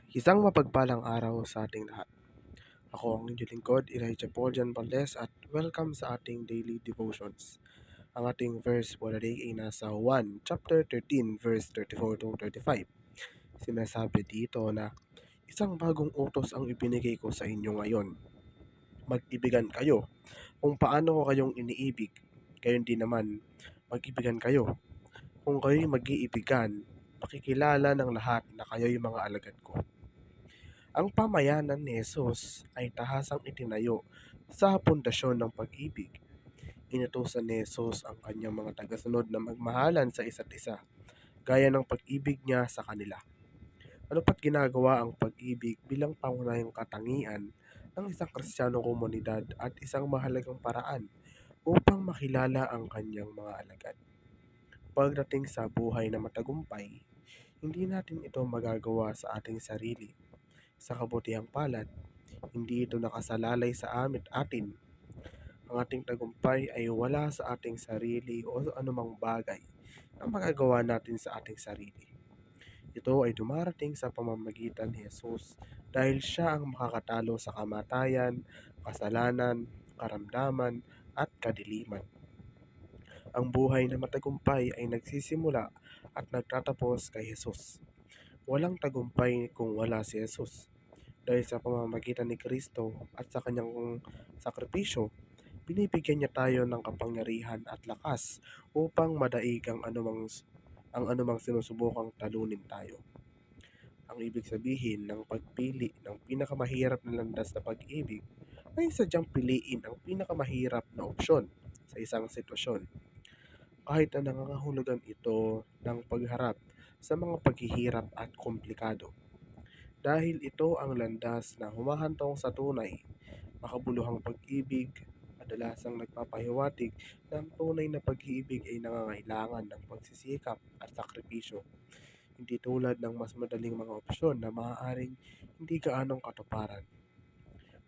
Isang mapagpalang araw sa ating lahat. Ako ang inyong lingkod, Elijah Paul Jan Valdez at welcome sa ating daily devotions. Ang ating verse for the day ay nasa 1 chapter 13 verse 34 to 35. Sinasabi dito na isang bagong utos ang ibinigay ko sa inyo ngayon. Mag-ibigan kayo kung paano ko kayong iniibig. Gayon din naman, mag-ibigan kayo. Kung kayo'y mag-iibigan, makikilala ng lahat na kayo'y mga alagad ko. Ang pamayanan ni Jesus ay tahasang itinayo sa pundasyon ng pag-ibig. Inutusan ni Jesus ang kanyang mga tagasunod na magmahalan sa isa't isa, gaya ng pag-ibig niya sa kanila. Ano pa't ginagawa ang pag-ibig bilang pangunahing katangian ng isang Kristiyanong komunidad at isang mahalagang paraan upang makilala ang kanyang mga alagad. Pagdating sa buhay na matagumpay, hindi natin ito magagawa sa ating sarili. Sa kabutihang palad, hindi ito nakasalalay sa atin. Ang ating tagumpay ay wala sa ating sarili o sa anumang bagay na magagawa natin sa ating sarili. Ito ay dumarating sa pamamagitan ni Jesus dahil siya ang makakatalo sa kamatayan, kasalanan, karamdaman, at kadiliman. Ang buhay na matagumpay ay nagsisimula at nagtatapos kay Jesus. Walang tagumpay kung wala si Jesus. Dahil sa pamamagitan ni Kristo at sa kanyang sakripisyo, binibigyan niya tayo ng kapangyarihan at lakas upang madaig ang anumang sinusubukang talunin tayo. Ang ibig sabihin ng pagpili ng pinakamahirap na landas na pag-ibig ay sadyang piliin ang pinakamahirap na opsyon sa isang sitwasyon. Kahit na nangangahulugan ito ng pagharap sa mga paghihirap at komplikado. Dahil ito ang landas na humahantong sa tunay, makabuluhang pag-ibig, kadalasang nagpapahiwatig na ang tunay na pag-ibig ay nangangailangan ng pagsisikap at sakripisyo, hindi tulad ng mas madaling mga opsyon na maaaring hindi gaanong katuparan.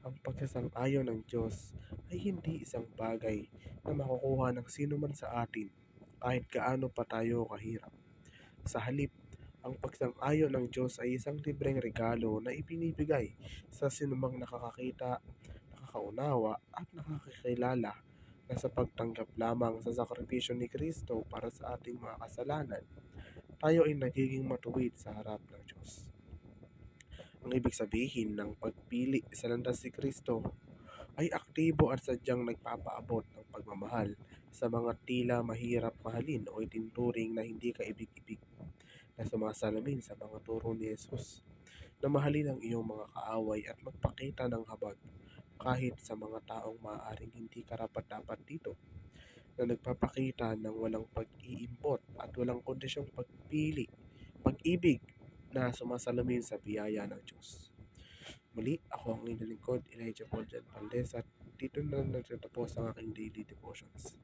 Ang pagsasang-ayon ng Diyos ay hindi isang bagay na makukuha ng sino man sa atin kahit gaano pa tayo kahirap. Sa halip, ang pagsang-ayon ng Diyos ay isang libreng regalo na ibinibigay sa sinumang nakakakita, nakakaunawa at nakakakilala na sa pagtanggap lamang sa sakripisyo ni Kristo para sa ating mga kasalanan, tayo ay nagiging matuwid sa harap ng Diyos. Ang ibig sabihin ng pagpili sa landas ni Kristo ay aktibo at sadyang nagpapaabot ng pagmamahal sa mga tila mahirap mahalin o itinturing na hindi kaibig-ibig, na sumasalamin sa mga turo ni Jesus, na mahalin ang iyong mga kaaway at magpakita ng habag kahit sa mga taong maaaring hindi karapat-dapat dito, na nagpapakita ng walang pag-iimpot at walang kondisyong pag-ibig na sumasalamin sa biyaya ng Diyos. Muli, ako ang inyong lingkod, Elijah Paul Jan Valdez, at dito na nagtatapos ang aking daily devotions.